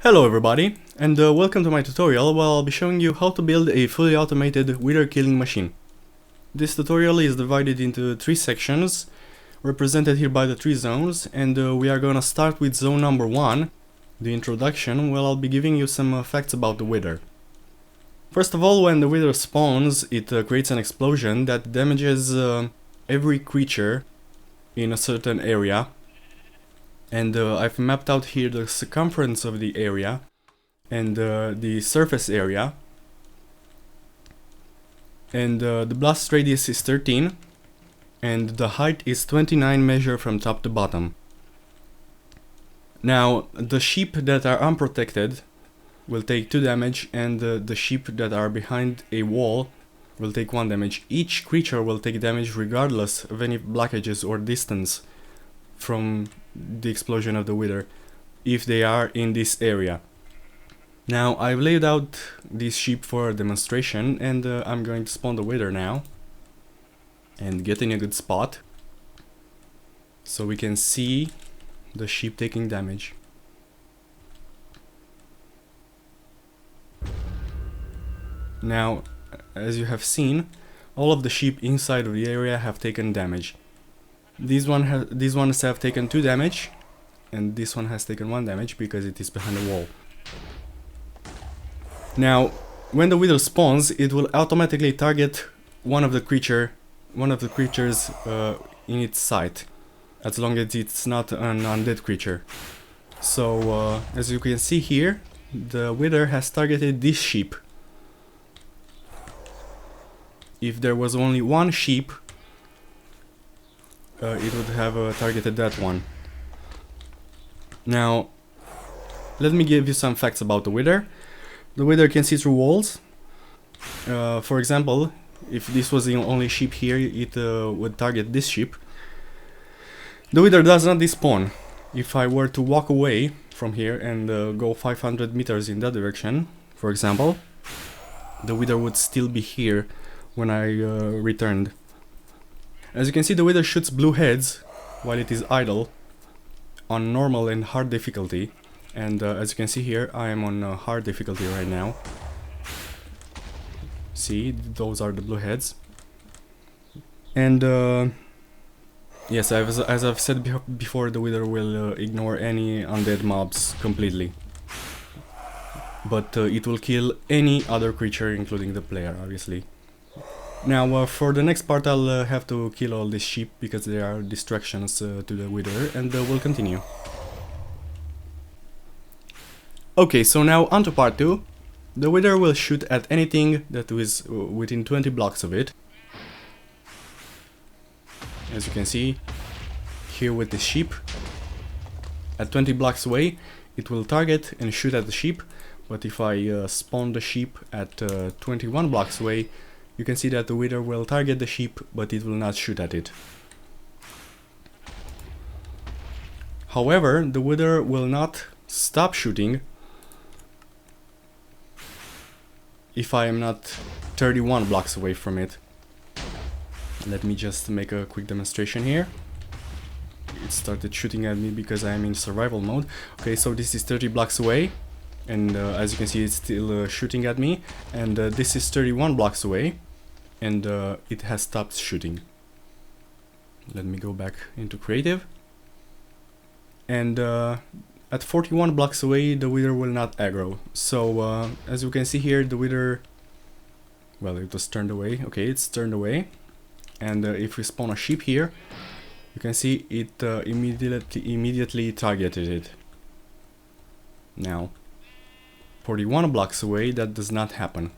Hello everybody, and welcome to my tutorial where I'll be showing you how to build a fully automated wither killing machine. This tutorial is divided into 3 sections, represented here by the 3 zones, and we are gonna start with zone number 1, the introduction, where I'll be giving you some facts about the wither. First of all, when the wither spawns, it creates an explosion that damages every creature in a certain area. And I've mapped out here the circumference of the area and the surface area. And the blast radius is 13 and the height is 29 measure from top to bottom. Now the sheep that are unprotected will take 2 damage, and the sheep that are behind a wall will take 1 damage. Each creature will take damage regardless of any blockages or distance from the explosion of the wither if they are in this area. Now I've laid out these sheep for a demonstration, and I'm going to spawn the wither now and get in a good spot so we can see the sheep taking damage. Now, as you have seen, all of the sheep inside of the area have taken damage. These ones have taken 2 damage, and this one has taken 1 damage because it is behind the wall. Now, when the wither spawns, it will automatically target one of the creatures in its sight, as long as it's not an undead creature. So, as you can see here, the wither has targeted this sheep. If there was only 1 sheep, it would have targeted that one. Now, let me give you some facts about the wither. The wither can see through walls. For example, if this was the only sheep here, it would target this sheep. The wither does not despawn. If I were to walk away from here and go 500 meters in that direction, for example, the wither would still be here when I returned. As you can see, the wither shoots blue heads while it is idle on normal and hard difficulty, and as you can see here, I am on hard difficulty right now. See, those are the blue heads. And yes, as I've said before, the wither will ignore any undead mobs completely, but it will kill any other creature, including the player, obviously. Now, for the next part, I'll have to kill all these sheep because they are distractions to the wither, and we'll continue. Okay, so now on to part 2. The wither will shoot at anything that is within 20 blocks of it. As you can see here with the sheep, at 20 blocks away, it will target and shoot at the sheep. But if I spawn the sheep at 21 blocks away, you can see that the wither will target the sheep, but it will not shoot at it. However, the wither will not stop shooting if I am not 31 blocks away from it. Let me just make a quick demonstration here. It started shooting at me because I am in survival mode. Okay, so this is 30 blocks away, and as you can see, it's still shooting at me, and this is 31 blocks away, and it has stopped shooting. Let me go back into creative, and at 41 blocks away, the wither will not aggro. So as you can see here, the wither, well, it was turned away. Okay, it's turned away, and if we spawn a sheep here, you can see it immediately targeted it. Now, 41 blocks away, that does not happen.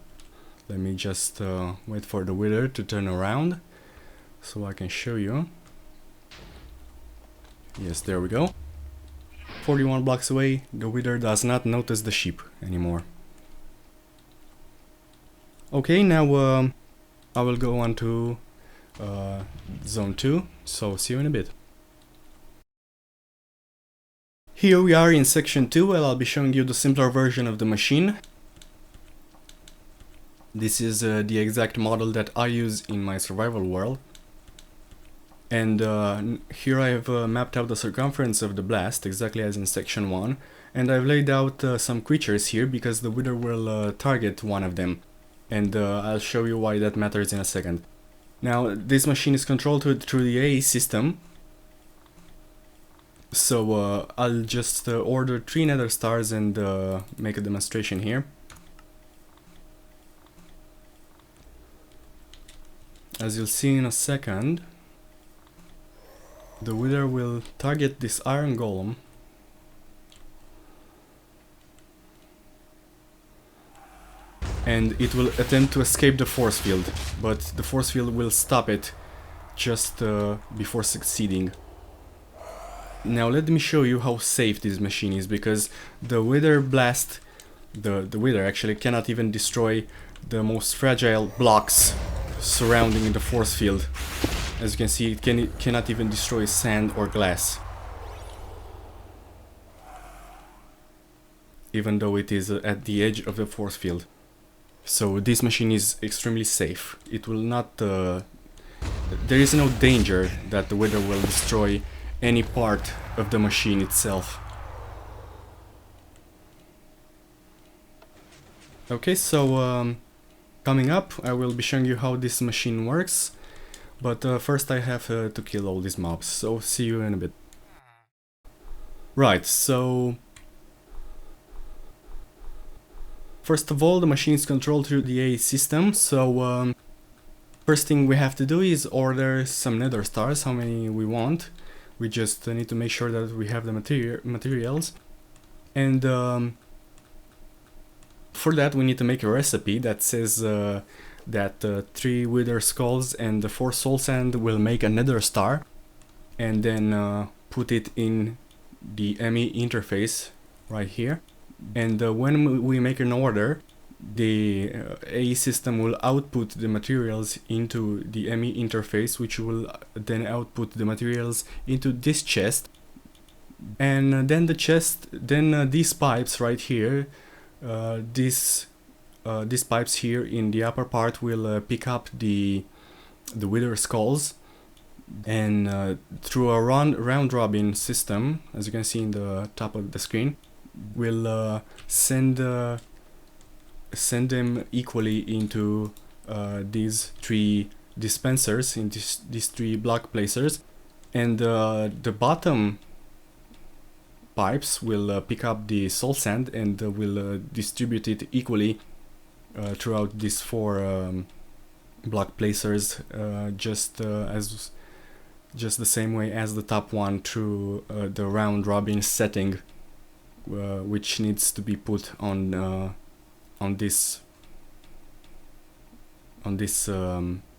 Let me just wait for the wither to turn around so I can show you. Yes, there we go. 41 blocks away, the wither does not notice the sheep anymore. Okay, now I will go on to zone 2, so see you in a bit. Here we are in section 2, where I'll be showing you the simpler version of the machine. This is the exact model that I use in my survival world. And here I have mapped out the circumference of the blast, exactly as in section 1. And I've laid out some creatures here, because the Wither will target one of them. And I'll show you why that matters in a second. Now, this machine is controlled through the A system. So I'll just order 3 nether stars and make a demonstration here. As you'll see in a second, the Wither will target this iron golem. And it will attempt to escape the force field, but the force field will stop it just before succeeding. Now let me show you how safe this machine is, because the Wither blast, the Wither actually cannot even destroy the most fragile blocks surrounding the force field. As you can see, it cannot even destroy sand or glass, even though it is at the edge of the force field. So this machine is extremely safe. It will not... there is no danger that the Wither will destroy any part of the machine itself. Okay, so coming up I will be showing you how this machine works, but first I have to kill all these mobs, so see you in a bit. Right, so first of all, the machine is controlled through the A system, so first thing we have to do is order some nether stars, how many we want. We just need to make sure that we have the materials, and for that we need to make a recipe that says that 3 Wither skulls and 4 soul sand will make a nether star, and then put it in the ME interface right here. And when we make an order, the A system will output the materials into the ME interface, which will then output the materials into this chest. And then the chest, then these pipes right here, these pipes here in the upper part will pick up the Wither skulls, and through a round robin system, as you can see in the top of the screen, will send them equally into these 3 dispensers, in these 3 block placers, and the bottom pipes will pick up the soul sand and will distribute it equally throughout these 4 block placers, just the same way as the top one through the round robin setting, which needs to be put on this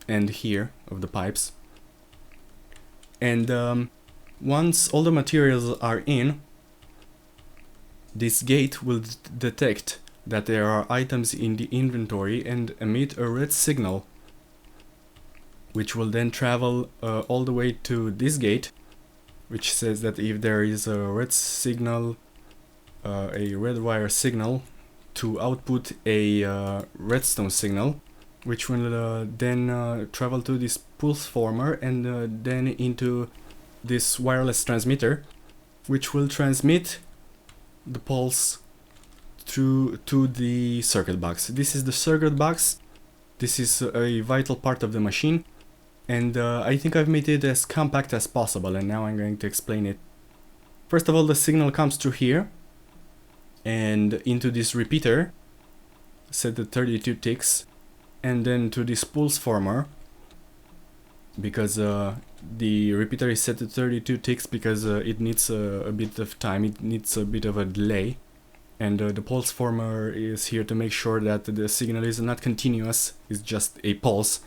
end here of the pipes. And once all the materials are in, this gate will detect that there are items in the inventory and emit a red signal, which will then travel all the way to this gate, which says that if there is a red signal, a red wire signal, to output a redstone signal, which will then travel to this pulse former and then into this wireless transmitter, which will transmit the pulse through to the circuit box. This is the circuit box. This is a vital part of the machine, and I think I've made it as compact as possible, and now I'm going to explain it. First of all, the signal comes through here and into this repeater set at 32 ticks, and then to this pulse former, because the repeater is set to 32 ticks because it needs a bit of time, it needs a bit of a delay, and the pulse former is here to make sure that the signal is not continuous, it's just a pulse.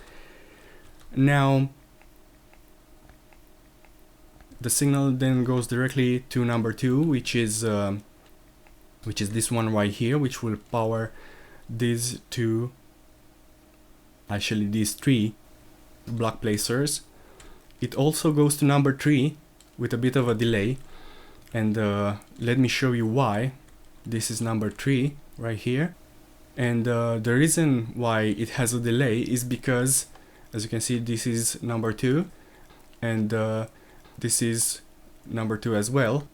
Now the signal then goes directly to number 2, which is this one right here, which will power these 2, actually these 3 block placers. It also goes to number 3 with a bit of a delay, and let me show you why. This is number 3 right here, and the reason why it has a delay is because, as you can see, this is number 2, and this is number 2 as well,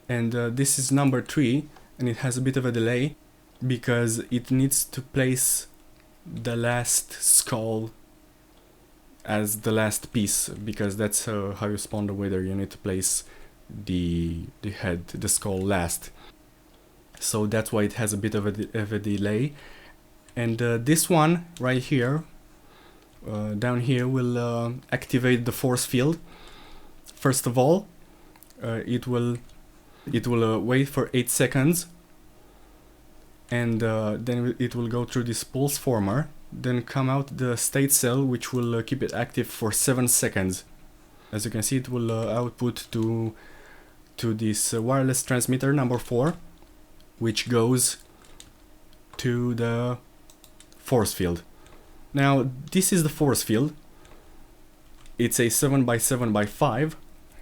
and this is number 3, and it has a bit of a delay because it needs to place the last skull as the last piece, because that's how you spawn the wither. You need to place the head, the skull last, so that's why it has a bit of a delay. And this one right here, down here, will activate the force field. First of all, it will wait for 8 seconds, and then it will go through this pulse former, then come out the state cell, which will keep it active for 7 seconds. As you can see, it will output to this wireless transmitter number 4, which goes to the force field. Now this is the force field. It's a 7x7x5,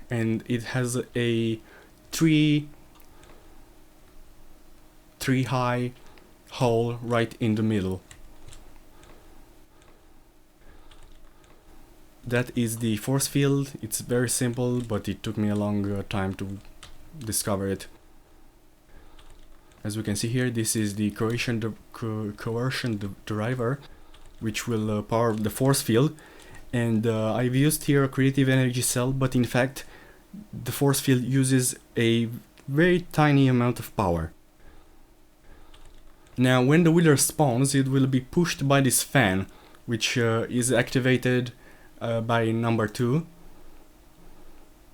and it has a 3 high hole right in the middle. That is the force field. It's very simple, but it took me a long time to discover it. As we can see here, this is the coercion driver, which will power the force field. And I've used here a creative energy cell, but in fact the force field uses a very tiny amount of power. Now when the wither spawns, it will be pushed by this fan, which is activated by number 2,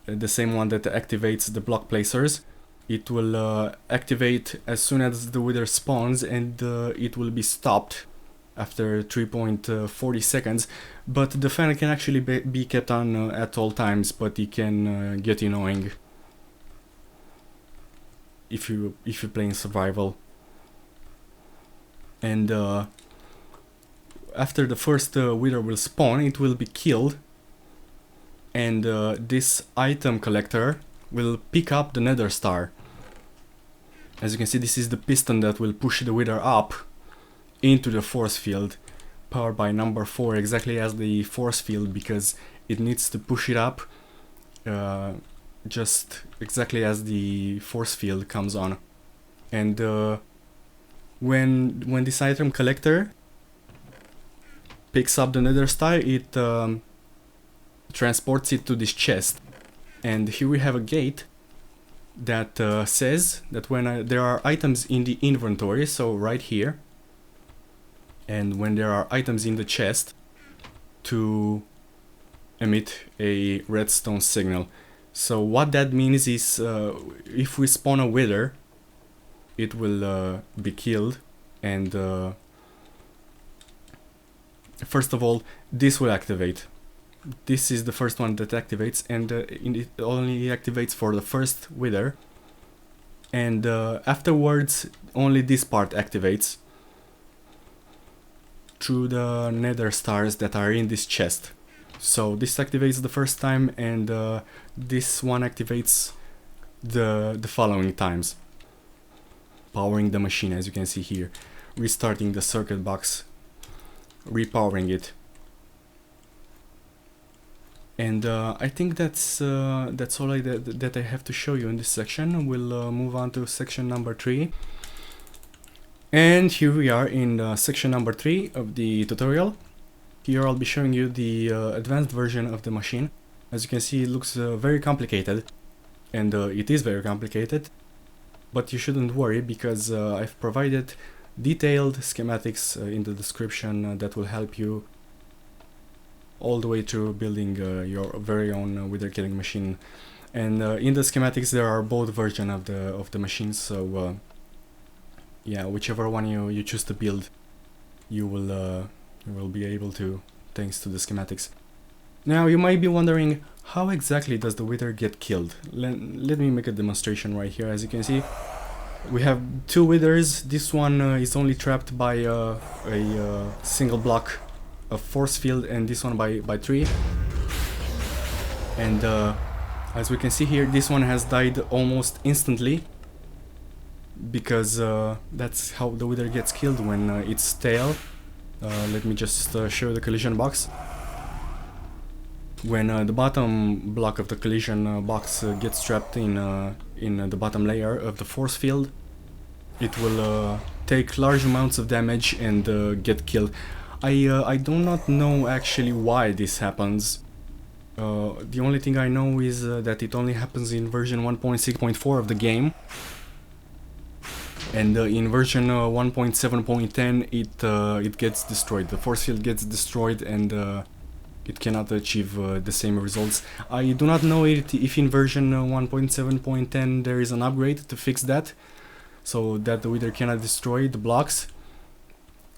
the same one that activates the block placers. It will activate as soon as the wither spawns, and it will be stopped after 3.40 seconds, but the fan can actually be kept on at all times, but it can get annoying if you play in survival. And after the first wither will spawn, it will be killed, and this item collector will pick up the nether star. As you can see, this is the piston that will push the wither up into the force field, powered by number 4, exactly as the force field, because it needs to push it up just exactly as the force field comes on. And when this item collector picks up the nether star, it transports it to this chest. And here we have a gate that says that when there are items in the inventory, so right here, and when there are items in the chest, to emit a redstone signal. So what that means is if we spawn a wither, it will be killed, and first of all this will activate. This is the first one that activates, and it only activates for the first wither, and afterwards only this part activates through the nether stars that are in this chest. So this activates the first time, and this one activates the following times, powering the machine, as you can see here, restarting the circuit box, repowering it. And I think that's all that I have to show you in this section. We'll move on to section number 3. And here we are in section number 3 of the tutorial. Here I'll be showing you the advanced version of the machine. As you can see, it looks very complicated, and it is very complicated, but you shouldn't worry, because I've provided detailed schematics in the description that will help you all the way through building your very own wither killing machine. And in the schematics there are both versions of the machine, so yeah, whichever one you choose to build, you will be able to, thanks to the schematics. Now you might be wondering, how exactly does the wither get killed? Let me make a demonstration right here. As you can see, we have 2 withers. This one is only trapped by a single block of force field, and this one by 3. And as we can see here, this one has died almost instantly, because that's how the wither gets killed, when it's stale. Let me just show the collision box. When the bottom block of the collision box gets trapped in the bottom layer of the force field, it will take large amounts of damage and get killed. I do not know actually why this happens. The only thing I know is that it only happens in version 1.6.4 of the game, and in version 1.7.10 it gets destroyed. The force field gets destroyed, and it cannot achieve the same results. I do not know if in version 1.7.10 there is an upgrade to fix that, so that the Wither cannot destroy the blocks,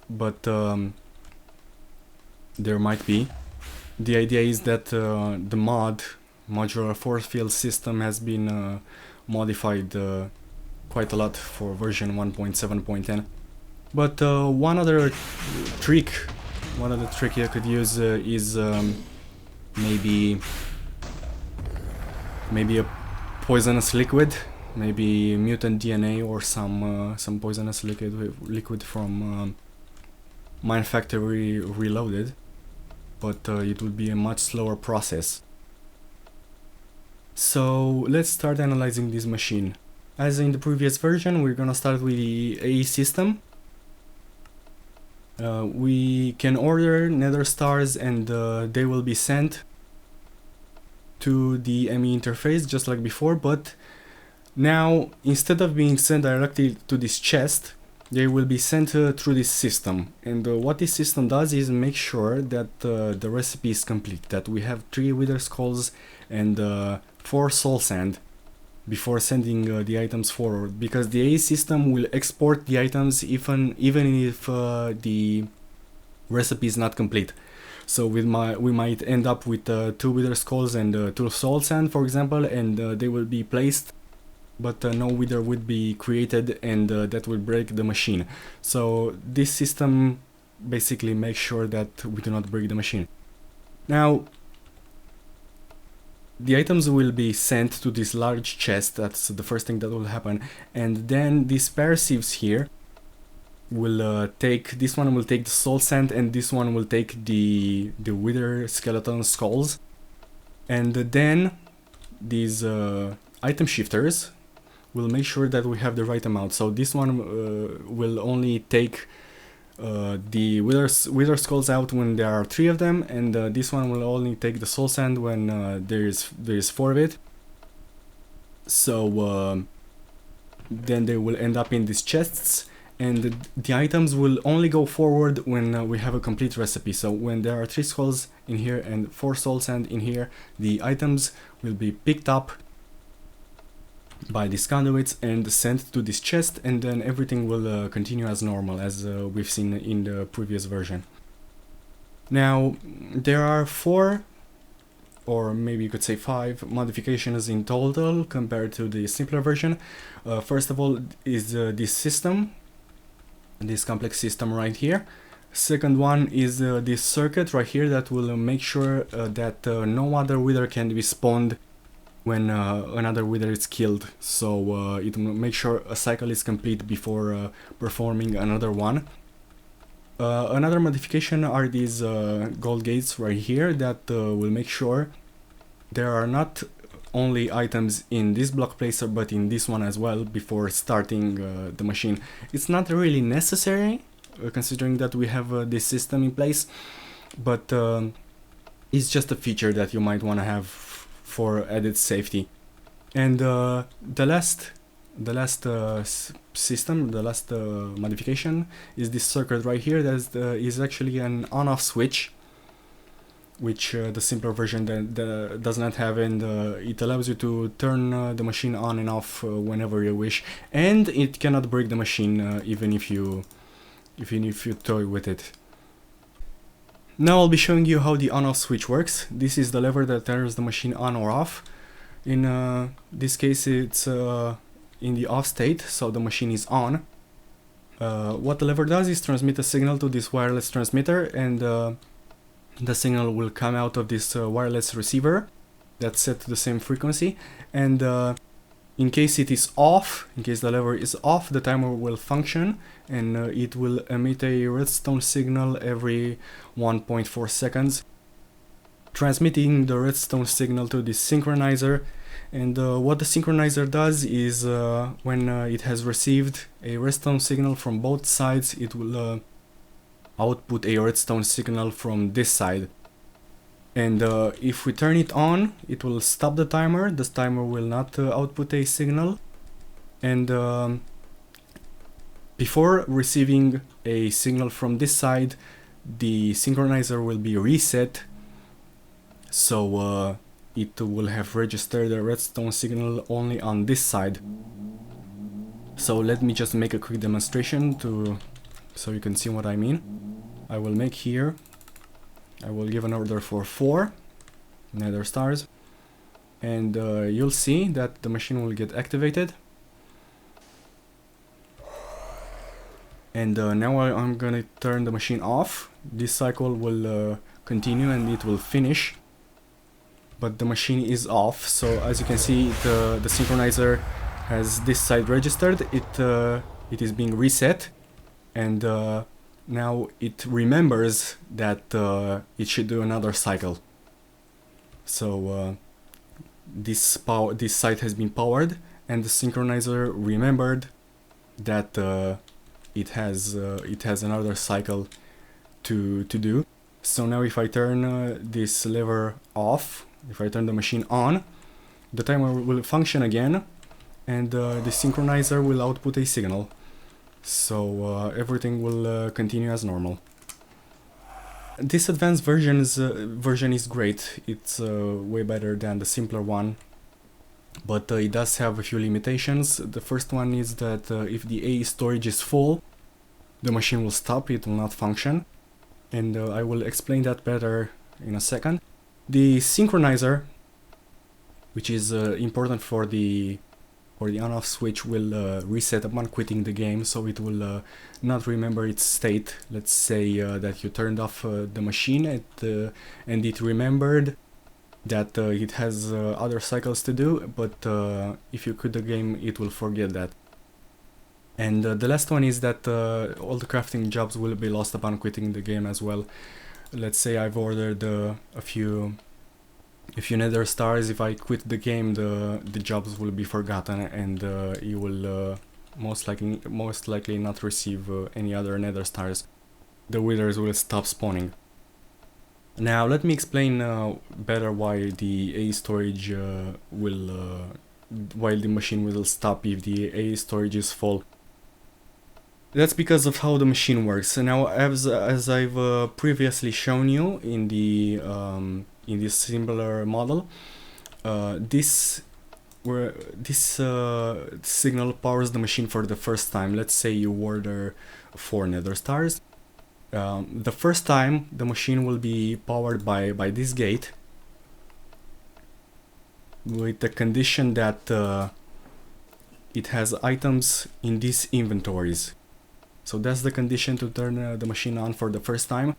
but there might be. The idea is that the modular force field system has been modified quite a lot for version 1.7.10. But one other trick you could use is maybe a poisonous liquid, maybe mutant DNA or some poisonous liquid from Mine Factory Reloaded, but it would be a much slower process. So let's start analyzing this machine. As in the previous version, we're gonna start with the AE system. We can order nether stars, and they will be sent to the ME interface just like before, but now instead of being sent directly to this chest, they will be sent through this system. And what this system does is make sure that the recipe is complete, that we have 3 wither skulls and 4 soul sand before sending the items forward, because the AE system will export the items even if the recipe is not complete. So we might end up with 2 wither skulls and 2 soul sand, for example, and they will be placed, but no wither would be created, and that will break the machine. So this system basically makes sure that we do not break the machine. Now, the items will be sent to this large chest. That's the first thing that will happen, and then these parasieves here will take, this one will take the soul sand, and this one will take the wither skeleton skulls, and then these item shifters will make sure that we have the right amount. So this one will only take the wither skulls out when there are 3 of them, and this one will only take the soul sand when there is 4 of it. So then they will end up in these chests, and the items will only go forward when we have a complete recipe. So when there are 3 skulls in here and 4 soul sand in here, the items will be picked up by these conduits and sent to this chest, and then everything will continue as normal, as we've seen in the previous version. Now, there are 4, or maybe you could say 5 modifications in total compared to the simpler version. First of all is this system, this complex system right here. Second one is this circuit right here that will make sure that no other wither can be spawned when another wither is killed, so it will make sure a cycle is complete before performing another one. Another modification are these gold gates right here that will make sure there are not only items in this block placer but in this one as well before starting the machine. It's not really necessary considering that we have this system in place, but it's just a feature that you might want to have for added safety. And the last modification is this circuit right here. That is actually an on-off switch, which the simpler version does not have, and it allows you to turn the machine on and off whenever you wish, and it cannot break the machine even if you toy with it. Now I'll be showing you how the on-off switch works. This is the lever that turns the machine on or off. In this case it's in the off state, so the machine is on. What the lever does is transmit a signal to this wireless transmitter, and the signal will come out of this wireless receiver that's set to the same frequency, and in case it is off, in case the lever is off, the timer will function, and it will emit a redstone signal every 1.4 seconds transmitting the redstone signal to this synchronizer. And what the synchronizer does is when it has received a redstone signal from both sides, it will output a redstone signal from this side. And if we turn it on, it will stop the timer. This timer will not output a signal. And before receiving a signal from this side, the synchronizer will be reset, so it will have registered the redstone signal only on this side. So let me just make a quick demonstration so you can see what I mean. I will make here, I will give an order for 4 nether stars, and you'll see that the machine will get activated. And now I'm gonna turn the machine off. This cycle will continue and it will finish, but the machine is off. So as you can see, the synchronizer has this side registered. It is being reset, and now it remembers that it should do another cycle. So this side has been powered, and the synchronizer remembered that it has another cycle to do. So now if I turn this lever off, if I turn the machine on, the timer will function again, and the synchronizer will output a signal. So everything will continue as normal. This advanced version is great. It's way better than the simpler one, but it does have a few limitations. The first one is that if the A storage is full, the machine will stop, it will not function, and I will explain that better in a second. The synchronizer, which is important for the on-off switch, will reset upon quitting the game, so it will not remember its state. Let's say that you turned off the machine and it remembered that it has other cycles to do, but if you quit the game, it will forget that. And the last one is that all the crafting jobs will be lost upon quitting the game as well. Let's say I've ordered a few nether stars. If I quit the game, the jobs will be forgotten, and you will most likely not receive any other nether stars. The withers will stop spawning. Now let me explain better why the A storage why the machine will stop if the A storage is full. That's because of how the machine works. Now, as I've previously shown you in this similar model, this signal powers the machine for the first time. Let's say you order 4 nether stars. The first time the machine will be powered by this gate, with the condition that it has items in these inventories. So that's the condition to turn the machine on for the first time,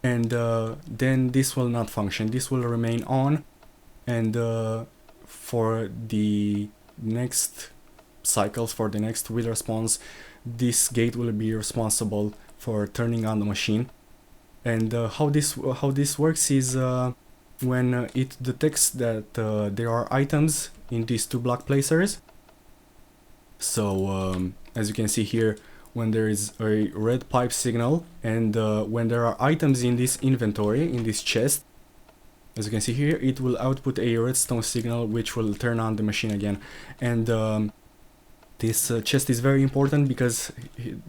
and then this will not function. This will remain on, and for the next cycles, for the next wither spawns, this gate will be responsible for turning on the machine. And how this works is when it detects that there are items in these 2 block placers. So as you can see here, when there is a red pipe signal, and when there are items in this inventory, in this chest, as you can see here, it will output a redstone signal which will turn on the machine again. And this chest is very important because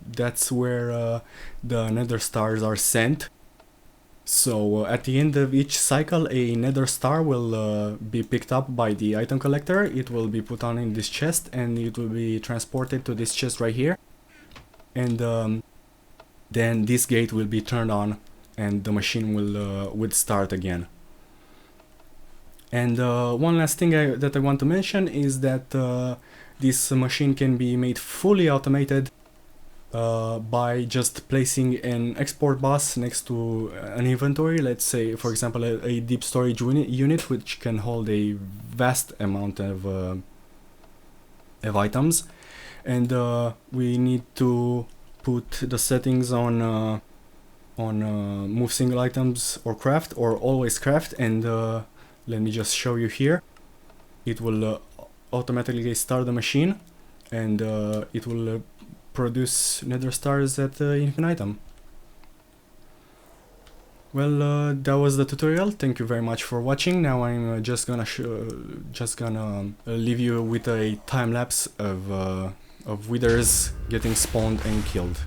that's where the nether stars are sent. So at the end of each cycle, a nether star will be picked up by the item collector. It will be put on in this chest, and it will be transported to this chest right here. And then this gate will be turned on, and the machine will start again. And one last thing that I want to mention is that this machine can be made fully automated by just placing an export bus next to an inventory. Let's say, for example, a deep storage unit which can hold a vast amount of items. And we need to put the settings on on move single items or craft or always craft, and let me just show you here. It will automatically start the machine, and it will produce nether stars at infinitum. Well, that was the tutorial. Thank you very much for watching. Now I'm just gonna leave you with a time lapse of withers getting spawned and killed.